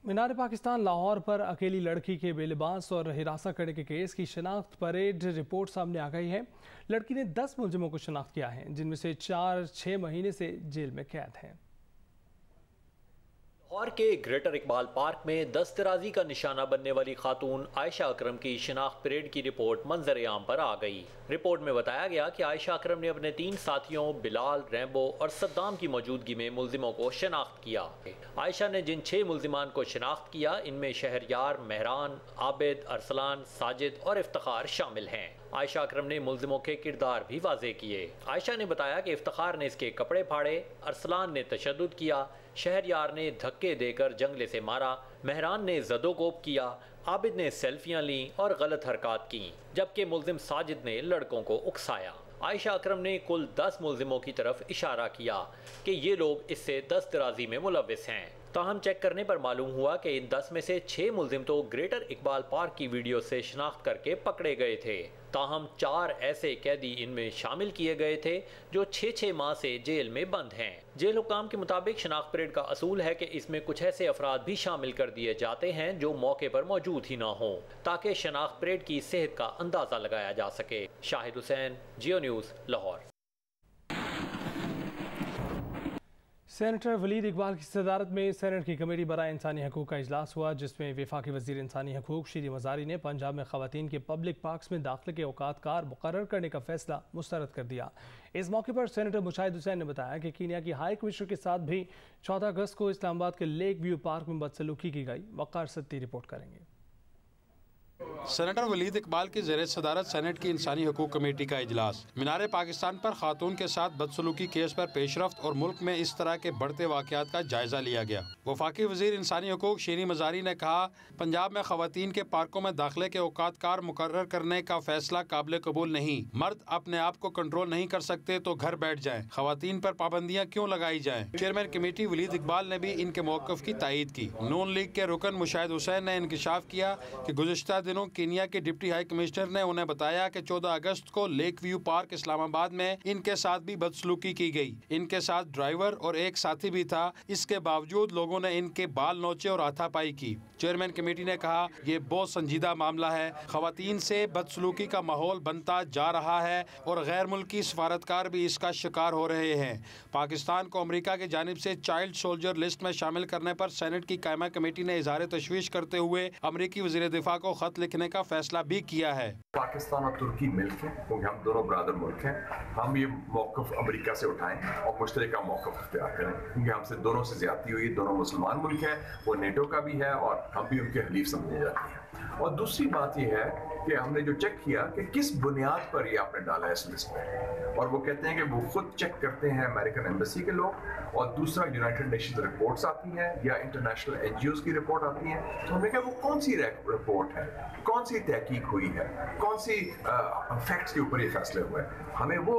मीनार पाकिस्तान लाहौर पर अकेली लड़की के बेलिबास और हिरासत करने के केस की शनाख्त परेड रिपोर्ट सामने आ गई है। लड़की ने 10 मुलजिमों को शनाख्त किया है, जिनमें से 4-6 महीने से जेल में कैद हैं। लाहौर के ग्रेटर इकबाल पार्क में दस्तराजी का निशाना बनने वाली खातून आयशा अकरम की शनाख्त परेड की रिपोर्ट मंजर आम पर आ गई। रिपोर्ट में बताया गया कि आयशा अकरम ने अपने 3 साथियों बिलाल, रैम्बो और सद्दाम की मौजूदगी में मुलजिमों को शनाख्त किया। आयशा ने जिन 6 मुलजिमान को शनाख्त किया, इनमें शहरयार, मेहरान, आबिद, अरसलान, साजिद और इफ्तिखार शामिल हैं। आयशा अकरम ने मुलजिमों के किरदार भी वाजे किए। आयशा ने बताया कि इफ्तिखार ने इसके कपड़े फाड़े, अरसलान ने तशद्दुद किया, शहरयार ने धक्के देकर जंगले से मारा, मेहरान ने ज़दोकोप किया, आबिद ने सेल्फियां ली और गलत हरकत की, जबकि मुलजिम साजिद ने लड़कों को उकसाया। आयशा अकरम ने कुल 10 मुलजिमों की तरफ इशारा किया कि ये लोग इससे दस्तराजी में मुलविस हैं। ताहम चेक करने पर मालूम हुआ कि इन 10 में से 6 मुलजिम तो ग्रेटर इकबाल पार्क की वीडियो से शनाख्त करके पकड़े गए थे। ताहम 4 ऐसे कैदी इनमें शामिल किए गए थे जो 6-6 माह से जेल में बंद हैं। जेल हुकाम के मुताबिक शनाख्त परेड का असूल है कि इसमें कुछ ऐसे अफराद भी शामिल कर दिए जाते हैं जो मौके पर मौजूद ही ना हो, ताकि शनाख्त परेड की सेहत का अंदाजा लगाया जा सके। शाहिद हुसैन, जियो न्यूज़, लाहौर। सेनेटर वलीद इकबाल की सदारत में सेनेट की कमेटी बराए इंसानी हकूक़ का इजलास हुआ, जिसमें वफाकी वज़ीर इंसानी हकूक़ शीरी मज़ारी ने पंजाब में ख़वातीन के पब्लिक पार्क्स में दाखिले के औकात कार मुकर्रर करने का फैसला मुस्तरद कर दिया। इस मौके पर सेनेटर मुशाहिद हुसैन ने बताया कि कीनिया की हाई कमिश्नर के साथ भी 14 अगस्त को इस्लामाबाद के लेक व्यू पार्क में बदसलूकी की गई। वक़ार सत्ती रिपोर्ट करेंगे। सेनेटर वलीद इकबाल की ज़ेर सदारत सेनेट की इंसानी हकूक़ कमेटी का इजलास मीनार पाकिस्तान पर खातून के साथ बदसलूकी केस पर पेशरफ्त और मुल्क में इस तरह के बढ़ते वाक़यात का जायजा लिया गया। वफाकी वज़ीर इंसानी हकूक़ शीरी मज़ारी ने कहा, पंजाब में ख़वातीन के पार्कों में दाखिले के औकात कार मुकर्रर करने का फैसला काबिल कबूल नहीं। मर्द अपने आप को कंट्रोल नहीं कर सकते तो घर बैठ जाएं। ख़वातीन पर पाबंदियाँ क्यों लगाई जाएं। चेयरमैन कमेटी वलीद इकबाल ने भी इनके मौक़िफ़ की तायीद की। नून लीग के रुकन मुशाहिद हुसैन ने इंकिशाफ किया कि गुज़िश्ता दिनों कीनिया के डिप्टी हाई कमिश्नर ने उन्हें बताया कि 14 अगस्त को लेक व्यू पार्क इस्लामाबाद में इनके साथ भी बदसलूकी की गई। इनके साथ ड्राइवर और एक साथी भी था। इसके बावजूद लोगों ने इनके बाल नोचे और हाथापाई की। चेयरमैन कमेटी ने कहा, ये बहुत संजीदा मामला है। ख़वातीन से बदसलूकी का माहौल बनता जा रहा है और गैर मुल्की सफारतकार भी इसका शिकार हो रहे हैं। पाकिस्तान को अमेरिका की जानिब से चाइल्ड सोल्जर लिस्ट में शामिल करने पर सेनेट की कायमा कमेटी ने इजहार तशवीश करते हुए अमेरिकी वज़ीर दिफा को खत लिखने का फैसला भी किया है। पाकिस्तान और तुर्की मिलकर, क्योंकि हम दोनों बरादर मुल्क हैं, हम ये मौक़िफ़ अमेरिका से उठाएं और मुश्तरका मौक़िफ़ इख्तियार करें, क्योंकि हमसे दोनों से ज्यादती हुई। दोनों मुसलमान मुल्क हैं, वो नेटो का भी है और हम भी उनके हलीफ समझे जाते हैं। और दूसरी बात यह है कि हमने जो चेक किया कि किस बुनियाद पर ये आपने डाला है इस लिस्ट में, और वो कहते हैं कि वो खुद चेक करते हैं अमेरिकन एम्बेसी के लोग, और दूसरा यूनाइटेड नेशंस रिपोर्ट्स आती हैं या इंटरनेशनल एनजीओज की रिपोर्ट आती है। तो हमने कहा वो कौन सी रिपोर्ट है, कौन सी तहकीक हुई है, कौन सी फैक्ट्स के ऊपर ये फैसले हुए, हमें वो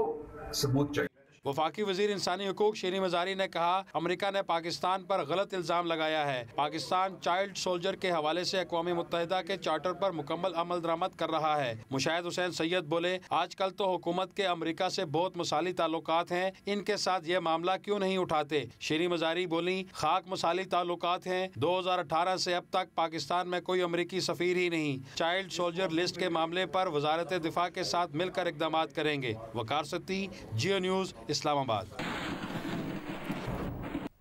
सबूत चाहिए। वफाकी वज़ीर इंसानी हकूक़ शीरी मज़ारी ने कहा, अमेरिका ने पाकिस्तान पर गलत इल्ज़ाम लगाया है। पाकिस्तान चाइल्ड सोल्जर के हवाले से अक़वाम मुत्तहिदा के चार्टर पर मुकम्मल अमल दरामद कर रहा है। मुशाहिद हुसैन सैयद बोले, आजकल तो हुकूमत के अमेरिका से बहुत मसाली ताल्लुकात हैं, इनके साथ ये मामला क्यों नहीं उठाते। शीरी मज़ारी बोली, खाक मसाली ताल्लुकात हैं। 2018 से अब तक पाकिस्तान में कोई अमरीकी सफ़ीर ही नहीं। चाइल्ड सोल्जर लिस्ट के मामले पर वज़ारत दिफा के साथ मिलकर इक़दामात करेंगे। वक़ार सत्ती, जियो न्यूज़, इस्लामाबाद।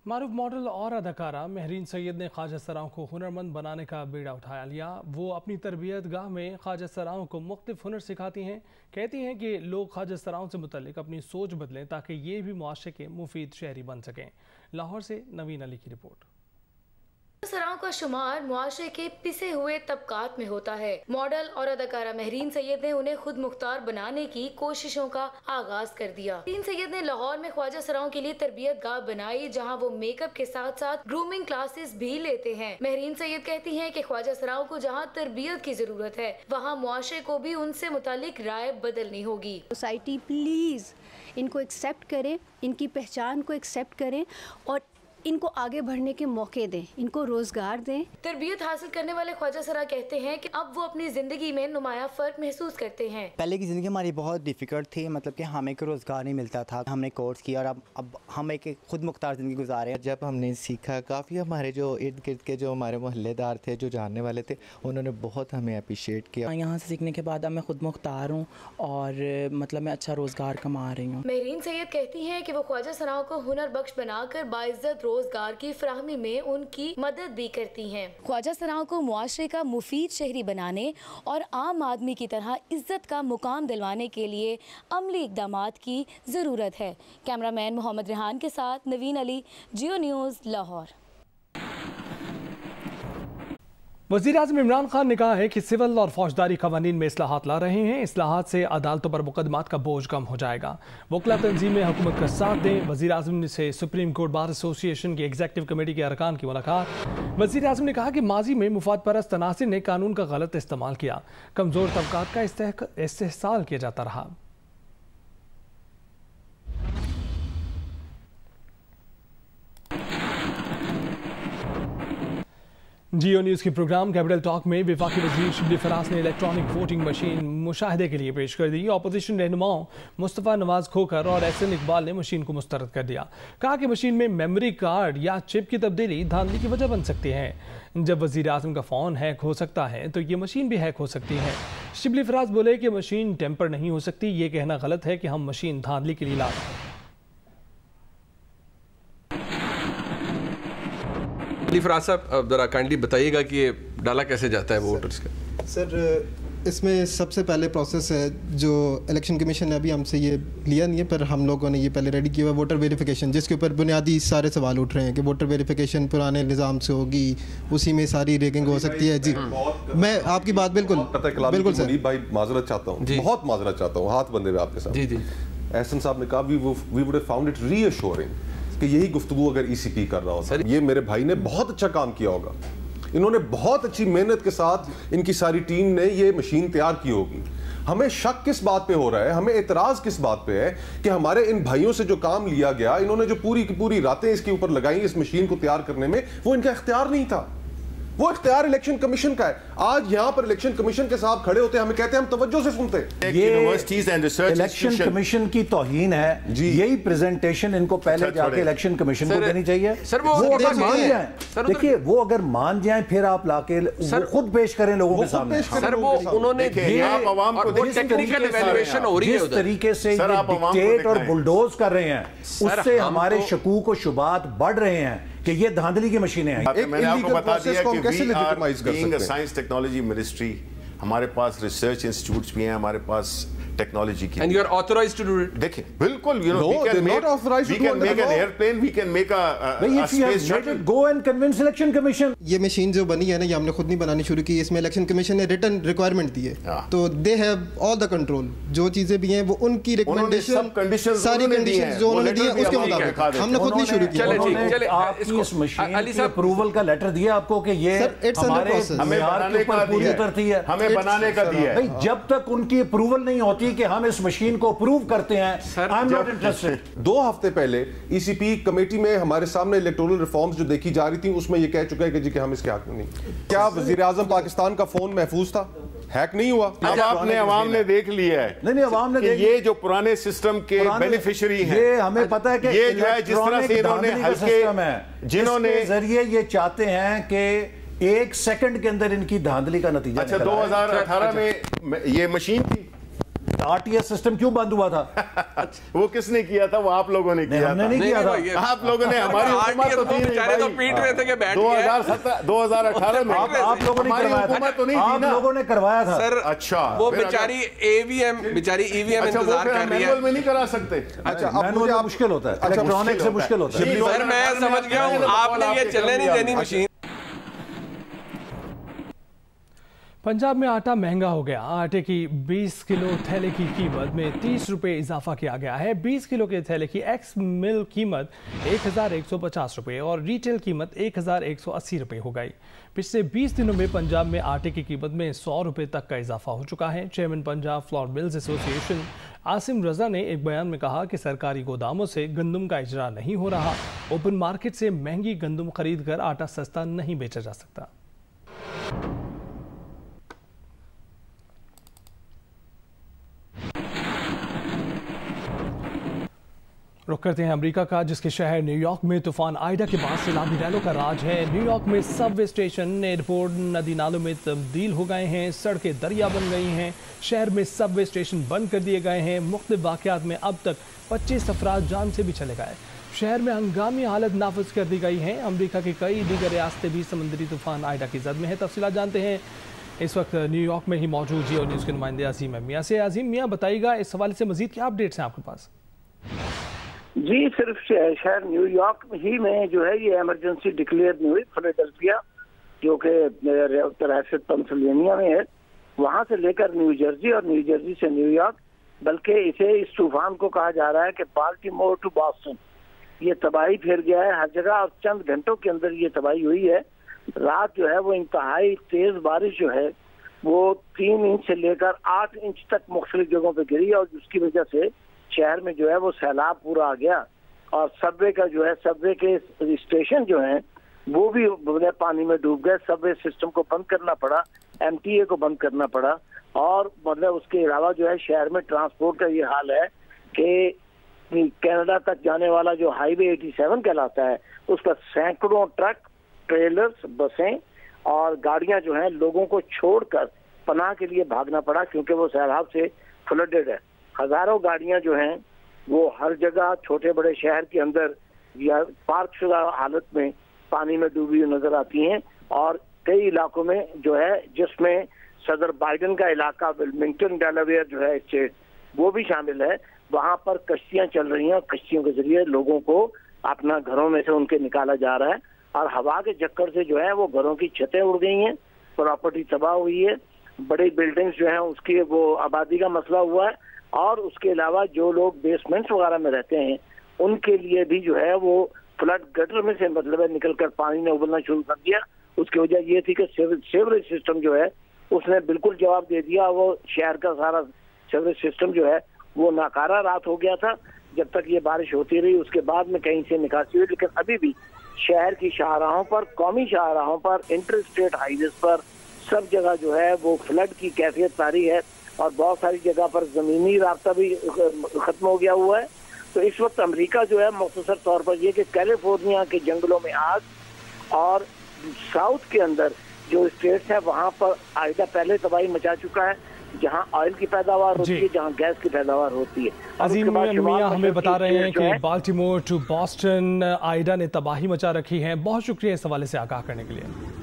मारूफ मॉडल और अदाकारा महरीन सैयद ने ख्वाजा सराओं को हुनरमंद बनाने का बीड़ा उठा लिया। वो अपनी तरबियत गाह में ख्वाजा सराओं को मुख्तलिफ हुनर सिखाती हैं। कहती हैं कि लोग ख्वाजा सराओं से मुतल्लिक अपनी सोच बदलें ताकि ये भी मुआशरे के मुफीद शहरी बन सकें। लाहौर से नवीन अली की रिपोर्ट। सराओं का शुमार मुआशरे के पिसे हुए तबकात में होता है। मॉडल और अदाकारा महरीन सैयद ने उन्हें खुद मुख्तार बनाने की कोशिशों का आगाज कर दिया। महरीन सैयद ने लाहौर में ख्वाजा सराओं के लिए तरबियत गाह बनाई, जहां वो मेकअप के साथ साथ ग्रूमिंग क्लासेस भी लेते हैं। महरीन सैयद कहती हैं कि ख्वाजा सराओं को जहां तरबियत की जरूरत है, वहां मुआशरे को भी उनसे मुतालिक राय बदलनी होगी। सोसाइटी प्लीज इनको एक्सेप्ट करे, इनकी पहचान को एक्सेप्ट करें और इनको आगे बढ़ने के मौके दें, इनको रोजगार दें। तरबियत हासिल करने वाले ख्वाजा सरा कहते हैं कि अब वो अपनी जिंदगी में नुमाया फर्क महसूस करते हैं। पहले की ज़िंदगी हमारी बहुत डिफ़िकल्ट थी, मतलब कि हमें कोई रोज़गार नहीं मिलता था। हमने कोर्स किया और अब हम एक खुद मुख्तार ज़िंदगी गुजारे हैं। जब हमने सीखा, काफ़ी हमारे जो इर्द गिर्द के जो हमारे मोहल्लेदार थे, जो जानने वाले थे, उन्होंने बहुत हमें अप्रिशिएट किया। यहाँ से सीखने के बाद अब मैं खुद मुख्तार हूँ और मतलब मैं अच्छा रोज़गार कमा रही हूँ। महरीन सैयद कहती हैं कि वो ख्वाजा सराओं को हुनर बख्श बनाकर बाइज्जत रोजगार की फराहमी में उनकी मदद भी करती हैं। ख्वाजा सराओं को मुआशरे का मुफीद शहरी बनाने और आम आदमी की तरह इज्जत का मुकाम दिलवाने के लिए अमली इक़दामात की ज़रूरत है। कैमरामैन मोहम्मद रेहान के साथ नवीन अली, जियो न्यूज़, लाहौर। वज़ीर-ए-आज़म इमरान खान ने कहा है कि सिविल और फौजदारी कवानीन में इस्लाहात ला रहे हैं। इस्लाहात से अदालतों पर मुकदमात का बोझ कम हो जाएगा। वकला तंजीमें हुकूमत का साथ दें। वज़ीर-ए-आज़म से सुप्रीम कोर्ट बार एसोसिएशन की एग्जीक्यूटिव कमेटी के अरकान की मुलाकात। वज़ीर-ए-आज़म ने कहा कि माजी में मुफाद परस्त अनासिर ने कानून का गलत इस्तेमाल किया, कमज़ोर तबकात का इस्तेहसाल किया जाता रहा। जियो न्यूज़ के प्रोग्राम कैपिटल टॉक में वफाकी वज़ीर शिबली फराज ने इलेक्ट्रॉनिक वोटिंग मशीन मुशाहिदे के लिए पेश कर दी। अपोजिशन रहनुमाओं मुस्तफ़ा नवाज खोकर और एहसन इकबाल ने मशीन को मुस्तरद कर दिया। कहा कि मशीन में मेमोरी कार्ड या चिप की तब्दीली धांधली की वजह बन सकती है। जब वज़ीर आज़म का फ़ोन हैक हो सकता है तो ये मशीन भी हैक हो सकती है। शिबली फराज बोले कि मशीन टेम्पर नहीं हो सकती। ये कहना गलत है कि हम मशीन धांधली के लिए ला रहे हैं। फराज साहब ज़रा काइंडली बताइएगा कि ये डाला कैसे जाता है वोटर्स का। सर इसमें सबसे पहले प्रोसेस है जो इलेक्शन कमीशन ने अभी हमसे ये लिया नहीं है, पर हम लोगों ने ये पहले रेडी किया हुआ वोटर वेरिफिकेशन, जिसके ऊपर बुनियादी सारे सवाल उठ रहे हैं कि वोटर वेरिफिकेशन पुराने निज़ाम से होगी, उसी में सारी रेगिंग हो सकती है। जी मैं आपकी बात बिल्कुल सर भाई माजरत चाहता हूँ, बहुत माजरत चाहता हूँ, हाथ बंदे हुए आपके साथ। जी एहसन साहब ने कहा we would have found it reassuring कि यही गुफ्तगू अगर ईसीपी कर रहा होता। ये मेरे भाई ने बहुत अच्छा काम किया होगा, इन्होंने बहुत अच्छी मेहनत के साथ इनकी सारी टीम ने ये मशीन तैयार की होगी। हमें शक किस बात पे हो रहा है, हमें एतराज किस बात पे है कि हमारे इन भाइयों से जो काम लिया गया, इन्होंने जो पूरी की पूरी रातें इसके ऊपर लगाई इस मशीन को तैयार करने में, वो इनका इख्तियार नहीं था, वो इख्तियार इलेक्शन कमीशन का है। आज यहाँ पर इलेक्शन कमीशन के साहब खड़े होते हैं, हमें कहते हैं हम तवज्जो से सुनते हैं। ये universities and research election commission की तौहीन है। यही प्रेजेंटेशन इनको पहले जाके इलेक्शन कमीशन को देनी चाहिए। सर वो अगर मान जाए, देखिए वो अगर मान जाए फिर आप लाके खुद पेश करें लोगों के सामने। सर वो उन्होंने टेक्निकल इवैल्यूएशन हो रही है, जिस तरीके से डिक्टेट और बुलडोज कर रहे हैं उससे हमारे शकूक और शुबात बढ़ रहे हैं कि ये धांधली की मशीनें हैं। मैंने आपको बता दिया कि we are being a science technology ministry, हमारे पास रिसर्च इंस्टीट्यूट्स भी हैं, हमारे पास टेक्नोलॉजी की। And you are authorised to do it. देखिए बिल्कुल, you know we can make an airplane, we can make a space shuttle, go and convince election commission. ये मशीन जो बनी है ना, ये हमने खुद नहीं बनानी शुरू की, इसमें इलेक्शन कमीशन ने रिटन रिक्वायरमेंट दी है, तो they have all the control. जो चीजें भी हैं वो उनकी रिकमेंडेशन, सारी कंडीशंस जो उन्होंने दी है उसके मुताबिक हमने खुद नहीं शुरू किया। चले आपकी इस मशीन की अप्रूवल का लेटर दिया आपको कि ये हमारे मेयार के ऊपर पूरी उतरती है, हमें बनाने का दिया है। जब तक उनकी अप्रूवल नहीं होती कि हम इस मशीन को अप्रूव करते हैं, आई एम नॉट इंटरेस्टेड। 2 हफ्ते पहले ईसीपी कमेटी में हमारे सामने इलेक्टोरल रिफॉर्म्स जो देखी जा रही थी उसमें ये कह चुका है कि जी कि हम इसके हक में नहीं। क्या वजीर आजम पाकिस्तान का फोन महफूज था, हैक नहीं हुआ? अब आपने अवाम ने देख लिया है। नहीं अवाम ने ये जो पुराने सिस्टम के बेनिफिशियरी हैं, ये हमें पता है कि ये जो है जिस तरह से इन्होंने हल्के जिन्होंने जरिए ये चाहते हैं कि 1 सेकंड के अंदर इनकी धांधली का नतीजा। अच्छा 2018 में ये मशीन थी, आरटीएस सिस्टम क्यों बंद हुआ था? वो किसने किया था? वो आप लोगों ने किया, हमने नहीं किया था। आप लोगों ने, हमारी हुकूमत तो पीट रहे थे कि बैठ 2018 में आप लोगों ने करवाया था, तो नहीं, आप लोगों ने करवाया था सर। अच्छा वो बेचारी ईवीएम इंतजार कर रही है, में नहीं करा सकते। अच्छा मैनुअल मुश्किल होता है, इलेक्ट्रॉनिक से मुश्किल होता है। सर मैं समझ गया हूँ, आपने ये चलने नहीं देनी मशीन। पंजाब में आटा महंगा हो गया। आटे की 20 किलो थैले की कीमत में 30 रुपये इजाफा किया गया है। 20 किलो के थैले की एक्स मिल कीमत 1150 रुपये और रिटेल कीमत 1180 रुपये हो गई। पिछले 20 दिनों में पंजाब में आटे की कीमत में 100 रुपये तक का इजाफा हो चुका है। Chairman Punjab flour mills association Asim Raza ने एक बयान में कहा कि सरकारी गोदामों से गंदम का इजरा नहीं हो रहा। ओपन मार्केट से महंगी गंदम खरीद कर आटा सस्ता नहीं बेचा जा सकता। रुक करते हैं अमेरिका का, जिसके शहर न्यूयॉर्क में तूफान आइडा के बाद सैलाबी रैलों का राज है। न्यूयॉर्क में सबवे स्टेशन, एयरपोर्ट, नदी नालों में तब्दील हो गए हैं। सड़कें दरिया बन गई हैं। शहर में सबवे स्टेशन बंद कर दिए गए हैं। मुख्तलिफ वाक़यात में अब तक 25 अफराद जान से भी चले गए। शहर में हंगामी हालत नाफिज कर दी गई है। अमेरिका की कई दीगर रियासतें भी समुद्री तूफान आइडा की जद में है। तफसीलात जानते हैं इस वक्त न्यूयॉर्क में ही मौजूद जियो न्यूज़ के नुमाइंदे अजीम मियाँ से। अजीम मियाँ, बताइएगा इस हवाले से मजीद क्या अपडेट्स हैं आपके पास? जी, सिर्फ शहर न्यूयॉर्क ही में जो है ये इमरजेंसी डिक्लेयर नहीं हुई। फिलाडेल्फिया जो कि रियासत पेंसिल्वेनिया में है, वहां से लेकर न्यू जर्सी और न्यू जर्सी से न्यूयॉर्क, बल्कि इसे इस तूफान को कहा जा रहा है कि बाल्टीमोर टू बॉस्टन, ये तबाही फैल गया है हर जगह और चंद घंटों के अंदर ये तबाही हुई है। रात जो है वो इंतहाई तेज बारिश जो है वो 3 इंच से लेकर 8 इंच तक मुख्तलिफ जगहों पे गिरी और जिसकी वजह से शहर में जो है वो सैलाब पूरा आ गया और सबवे का जो है, सबवे के स्टेशन जो हैं वो भी पानी में डूब गए। सबवे सिस्टम को बंद करना पड़ा, MTA को बंद करना पड़ा और मतलब उसके अलावा जो है शहर में ट्रांसपोर्ट का ये हाल है कि कनाडा तक जाने वाला जो हाईवे 87 कहलाता है उस पर सैकड़ों ट्रक, ट्रेलर्स, बसें और गाड़ियां जो हैं लोगों को छोड़कर पनाह के लिए भागना पड़ा क्योंकि वो सैलाब से फ्लडेड है। हजारों गाड़ियां जो हैं वो हर जगह छोटे बड़े शहर के अंदर या पार्कशुदा हालत में पानी में डूबी हुई नजर आती हैं और कई इलाकों में जो है, जिसमें सदर बाइडन का इलाका विल्मिंगटन डेलावेयर जो है स्टेट वो भी शामिल है, वहां पर कश्तियां चल रही हैं। कश्तियों के जरिए लोगों को अपना घरों में से उनके निकाला जा रहा है और हवा के चक्कर से जो है वो घरों की छतें उड़ गई हैं, प्रॉपर्टी तबाह हुई है, बड़ी बिल्डिंग्स जो है उसकी वो आबादी का मसला हुआ है और उसके अलावा जो लोग बेसमेंट्स वगैरह में रहते हैं उनके लिए भी जो है वो फ्लड गटर में से मतलब है निकलकर पानी ने उबलना शुरू कर दिया। उसकी वजह ये थी कि सीवरेज सिस्टम जो है उसने बिल्कुल जवाब दे दिया। वो शहर का सारा सीवरेज सिस्टम जो है वो नाकारा रात हो गया था जब तक ये बारिश होती रही। उसके बाद में कहीं से निकासी हुई, लेकिन अभी भी शहर की शाहराहों पर, कौमी शाहराहों पर, इंटर स्टेट हाईवेज पर सब जगह जो है वो फ्लड की कैफियत तारी है और बहुत सारी जगह पर जमीनी रास्ता भी खत्म हो गया हुआ है। तो इस वक्त अमेरिका जो है मुख्तसर तौर पर ये कि कैलिफोर्निया के जंगलों में आग और साउथ के अंदर जो स्टेट्स हैं वहां पर आइडा पहले तबाही मचा चुका है, जहां ऑयल की पैदावार होती है, जहां गैस की पैदावार होती है। अजीम मियां हमें बता रहे हैं कि बाल्टीमोर टू बॉस्टन आइडा ने तबाही मचा रखी है। बहुत शुक्रिया इस हवाले से आगाह करने के लिए।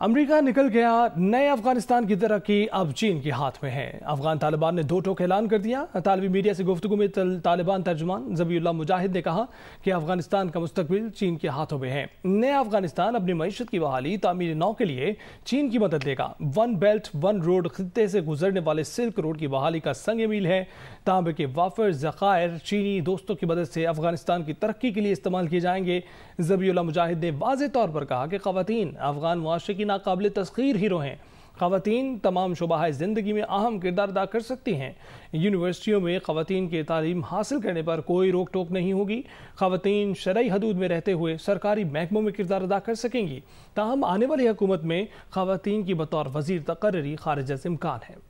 अमेरिका निकल गया, नए अफगानिस्तान की तरक्की अब चीन के हाथ में है। अफगान तालिबान ने 2 टोक ऐलान कर दिया। तालिबी मीडिया से गुफ्तगू में तालिबान तर्जुमान ज़बीउल्लाह मुजाहिद ने कहा कि अफगानिस्तान का मुस्तकबिल चीन के हाथों में है। नया अफगानिस्तान अपनी मईशत की बहाली, तामीर नौ के लिए चीन की मदद देगा। 1 बेल्ट 1 रोड खित्ते से गुजरने वाले सिल्क रोड की बहाली का संग मील है। तांबे के वाफर ज़खायर चीनी दोस्तों की मदद से अफगानिस्तान की तरक्की के लिए इस्तेमाल किए जाएंगे। ज़बीउल्लाह मुजाहिद ने वाज़ेह तौर पर कहा कि ख़वातीन अफगान मुआशरे की नाकाबिल तस्खीर हीरो हैं। ख़वातीन तमाम शुबाह ज़िंदगी में अहम किरदार अदा कर सकती हैं। यूनिवर्सिटियों में ख़वातीन की तालीम हासिल करने पर कोई रोक टोक नहीं होगी। ख़वातीन शरई हदूद में रहते हुए सरकारी महकमों में किरदार अदा कर सकेंगी। ताहम आने वाली हुकूमत में ख़वातीन की बतौर वज़ीर तकर्री खारिज से इम्कान है।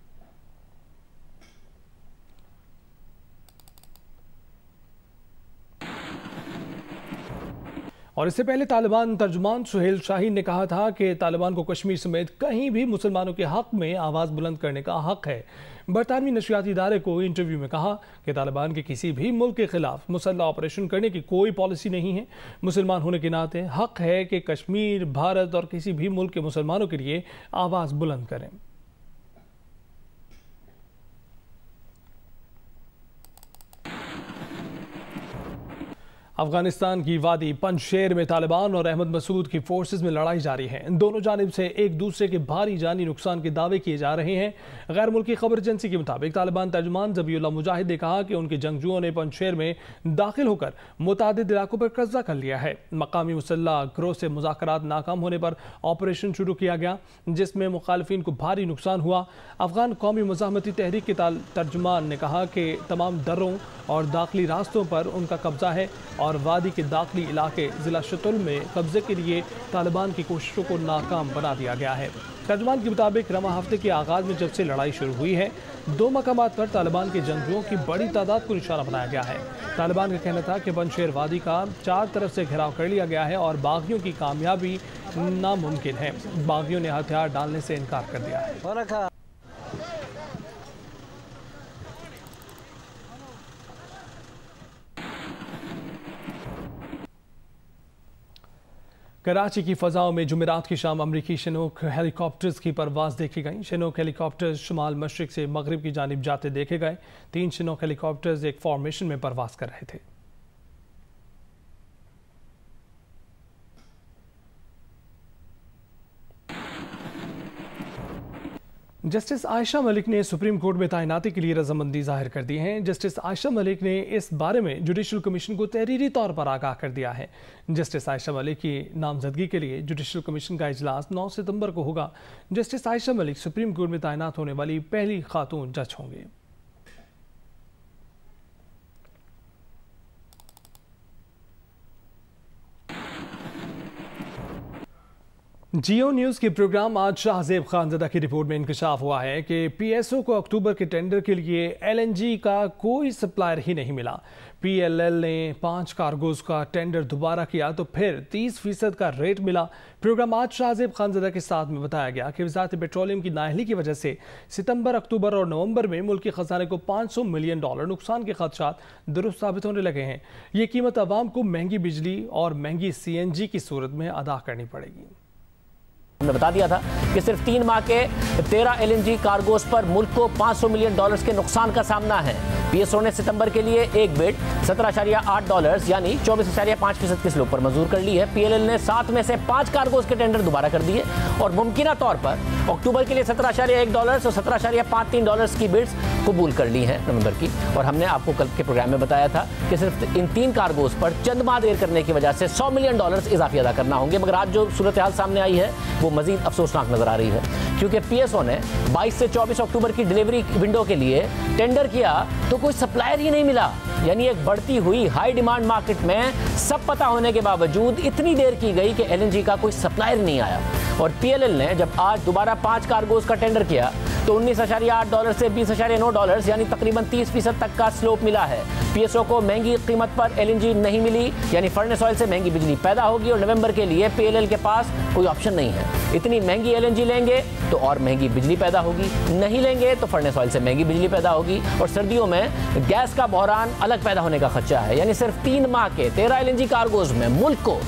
और इससे पहले तालिबान तर्जुमान सुहेल शाहीन ने कहा था कि तालिबान को कश्मीर समेत कहीं भी मुसलमानों के हक में आवाज़ बुलंद करने का हक है। बरतानवी नशियाती इदारे को इंटरव्यू में कहा कि तालिबान के किसी भी मुल्क के खिलाफ मुसल्लह ऑपरेशन करने की कोई पॉलिसी नहीं है। मुसलमान होने के नाते हक है कि कश्मीर, भारत और किसी भी मुल्क के मुसलमानों के लिए आवाज़ बुलंद करें। अफगानिस्तान की वादी पंजशेर में तालिबान और अहमद मसूद की फोर्सेस में लड़ाई जारी है। इन दोनों जानिब से एक दूसरे के भारी जानी नुकसान के दावे किए जा रहे हैं। गैर मुल्की खबर एजेंसी के मुताबिक तालिबान तर्जुमान ज़बीउल्लाह मुजाहिद ने कहा कि उनके जंगजुओं ने पंजशेर में दाखिल होकर मुतादिद इलाकों पर कब्जा कर लिया है। मकामी मुसल्लह गिरोह से मुज़ाकरात नाकाम होने पर ऑपरेशन शुरू किया गया, जिसमें मुखालिफिन को भारी नुकसान हुआ। अफगान कौमी मुज़ाहमती तहरीक के तर्जुमान ने कहा कि तमाम दर्रों और दाखिली रास्तों पर उनका कब्जा है और वादी के दाखिली इलाके ज़िला शतुल में कब्जे के लिए तालिबान की कोशिशों को नाकाम बना दिया गया है। तर्जुमान के मुताबिक रवा हफ्ते के आगाज़ में जब से लड़ाई शुरू हुई है, 2 मकामात पर तालिबान के जंगजुओं की बड़ी तादाद को निशाना बनाया गया है। तालिबान का कहना था कि पंजशेर वादी का 4 तरफ से घेराव कर लिया गया है और बागियों की कामयाबी नामुमकिन है। बागियों ने हथियार डालने से इनकार कर दिया है। कराची की फ़ज़ाओं में जुमेरात की शाम अमरीकी शनूक हेलीकॉप्टर्स की परवाज़ देखी गई। शनूक हेलीकॉप्टर्स शुमाल मशरिक से मगरिब की जानिब जाते देखे गए। 3 शनूक हेलीकॉप्टर्स एक फॉर्मेशन में परवाज़ कर रहे थे। जस्टिस आयशा मलिक ने सुप्रीम कोर्ट में तैनाती के लिए रजामंदी जाहिर कर दी है। जस्टिस आयशा मलिक ने इस बारे में जुडिशल कमीशन को तहरीरी तौर पर आगाह कर दिया है। जस्टिस आयशा मलिक की नामजदगी के लिए जुडिशल कमीशन का इजलास 9 सितंबर को होगा। Justice Ayesha Malik supreme court में तैनात होने वाली पहली खातून जज होंगे। जियो न्यूज़ के प्रोग्राम आज शाहजेब खानज़दा की रिपोर्ट में इंकशाफ हुआ है कि पीएसओ को अक्टूबर के टेंडर के लिए एलएनजी का कोई सप्लायर ही नहीं मिला। पीएलएल ने 5 कार्गोज का टेंडर दोबारा किया तो फिर 30% का रेट मिला। प्रोग्राम आज शाहजेब खानज़दा के साथ में बताया गया कि वज़ारत पेट्रोलियम की नाअहली की वजह से सितंबर, अक्टूबर और नवंबर में मुल्क के खजाने को $500 मिलियन नुकसान के खदशात दुरुस्त साबित होने लगे हैं। ये कीमत आवाम को महंगी बिजली और महंगी CNG की सूरत में अदा करनी पड़ेगी। हमने बता दिया था कि सिर्फ 3 माह के 13 LNG कार्गोस पर मुल्क को $500 मिलियन के नुकसान का सामना है। पीएसओ ने सितंबर के लिए एक बिड $17.8 यानी 24.5% की स्लोप पर मंजूर कर ली है। पीएलएल ने 7 में से 5 कार्गोस के टेंडर दोबारा कर दिए और मुमकिना तौर पर अक्टूबर के लिए $17.1 और $17.53 की बिड्स कबूल कर ली हैं नवंबर की। और हमने आपको कल के प्रोग्राम में बताया था कि सिर्फ इन 3 कार्गोस पर चंद माह देर करने की वजह से $100 मिलियन इजाफी अदा करना होंगे। मगर आज जो सूरत हाल सामने आई है वो मजीद अफसोसनाक नजर आ रही है, क्योंकि पीएसओ ने 22 से 24 अक्टूबर की डिलीवरी विंडो के लिए टेंडर किया तो कोई सप्लायर ही नहीं मिला। यानी एक बढ़ती हुई हाई डिमांड मार्केट में सब पता होने के बावजूद इतनी देर की गई कि एलएनजी का कोई सप्लायर नहीं आया। और पीएलएल ने जब आज दोबारा 5 कार्गोज का टेंडर किया तो $19.8 से $20.9 यानी तकरीबन 30% तक का स्लोप मिला है। पीएसओ को महंगी कीमत पर एलएनजी नहीं मिली, यानी फर्नेस ऑयल से महंगी बिजली पैदा होगी और नवंबर के लिए पीएलएल के पास कोई ऑप्शन नहीं है। इतनी महंगी एलएनजी लेंगे तो और महंगी बिजली पैदा होगी, नहीं लेंगे तो फर्नेस ऑयल से महंगी बिजली पैदा होगी और सर्दियों में गैस का बहरान अलग पैदा होने का खदशा है। यानी सिर्फ 3 माह के 13 एलएनजी कार्गोज में मुल्क को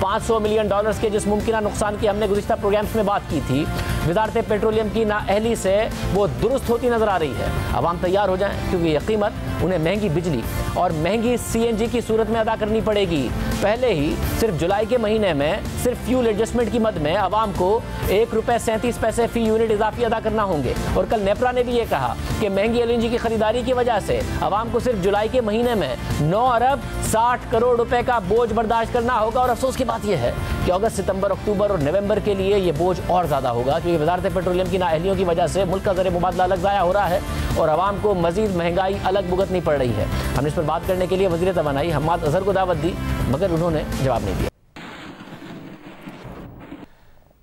$500 मिलियन के जिस मुमकिन नुकसान की हमने गुज़िश्ता प्रोग्राम्स में बात की थी, वज़ारत पेट्रोलियम की नाअहली से वो दुरुस्त होती नजर आ रही है। अब हम तैयार हो जाएं, क्योंकि ये कीमत उन्हें महंगी बिजली और महंगी CNG की सूरत में अदा करनी पड़ेगी। पहले ही सिर्फ जुलाई के महीने में सिर्फ फ्यूल एडजस्टमेंट की मद में आवाम को ₹1.37 फी यूनिट इजाफी अदा करना होंगे। और कल नेपरा ने भी ये कहा कि महंगी एलएनजी की खरीदारी की वजह से आवाम को सिर्फ जुलाई के महीने में 9 अरब 60 करोड़ रुपए का बोझ बर्दाश्त करना होगा। और अफसोस की बात यह है कि अगस्त, सितंबर, अक्टूबर और नवंबर के लिए ये बोझ और ज्यादा होगा, क्योंकि वज़ारत पेट्रोलियम की नाअहलियों की वजह से मुल्क का ज़र मुबादला अलग ज़ाया हो रहा है और आवाम को मजीद महंगाई अलग भुगतनी पड़ रही है। हमने इस पर बात करने के लिए वज़ीर तवानाई हम्माद अजहर को दावत दी, मगर उन्होंने जवाब नहीं दिया।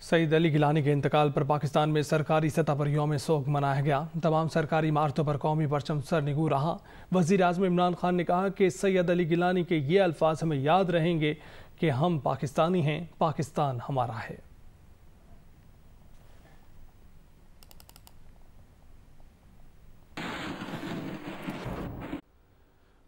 सईद अली गिलानी के इंतकाल पर पाकिस्तान में सरकारी सतह पर यौम सोग मनाया गया। तमाम सरकारी इमारतों पर कौमी परचम सरनिगू रहा। वज़ीर आज़म इमरान खान ने कहा कि सैयद अली गिलानी के ये अल्फाज हमें याद रहेंगे कि हम पाकिस्तानी हैं, पाकिस्तान हमारा है।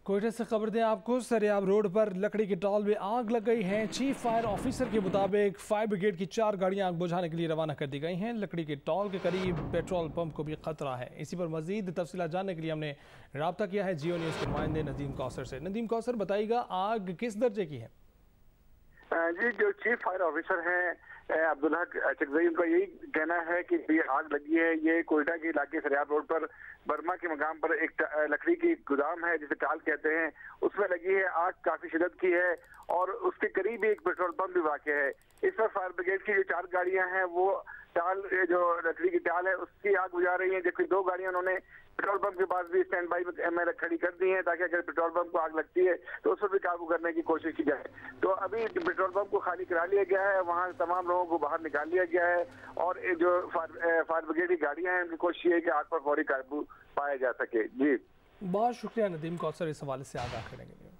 कोयटा से खबर दें आपको, सरेआब रोड पर लकड़ी के टॉल में आग लग गई है। चीफ फायर ऑफिसर के मुताबिक फायर ब्रिगेड की 4 गाड़ियां आग बुझाने के लिए रवाना कर दी गई हैं। लकड़ी के टॉल के करीब पेट्रोल पंप को भी खतरा है। इसी पर मजीद तफसीलात जानने के लिए हमने राब्ता किया है जियो न्यूज़ के नुमाइंदे नदीम कौसर से। नदीम कौसर, बताइएगा आग किस दर्जे की है? जी, जो चीफ फायर ऑफिसर हैं अब्दुल्ला चकजई, उनका यही कहना है कि ये आग लगी है, ये कोयटा के इलाके सरियाब रोड पर बर्मा के मकाम पर एक लकड़ी की गोदाम है जिसे टाल कहते हैं, उसमें लगी है आग। काफी शिद्दत की है और उसके करीब एक पेट्रोल पंप भी वाक़ है। इस पर फायर ब्रिगेड की जो 4 गाड़ियां हैं वो टाल, जो लकड़ी की टाल है उसकी आग बुझा रही है, जबकि 2 गाड़ियां उन्होंने पेट्रोल पंप के पास भी स्टैंड बाई में खड़ी कर दी है ताकि अगर पेट्रोल पंप को आग लगती है तो उस पर भी काबू करने की कोशिश की जाए। तो अभी पेट्रोल पंप को खाली करा लिया गया है, वहाँ तमाम लोगों को बाहर निकाल लिया गया है और जो फायर ब्रिगेड की गाड़ियां हैं उनकी कोशिश है कि आग पर फौरी काबू पाया जा सके। जी, बहुत शुक्रिया नदीम कौसर इस हवाले से आगाह करने के लिए।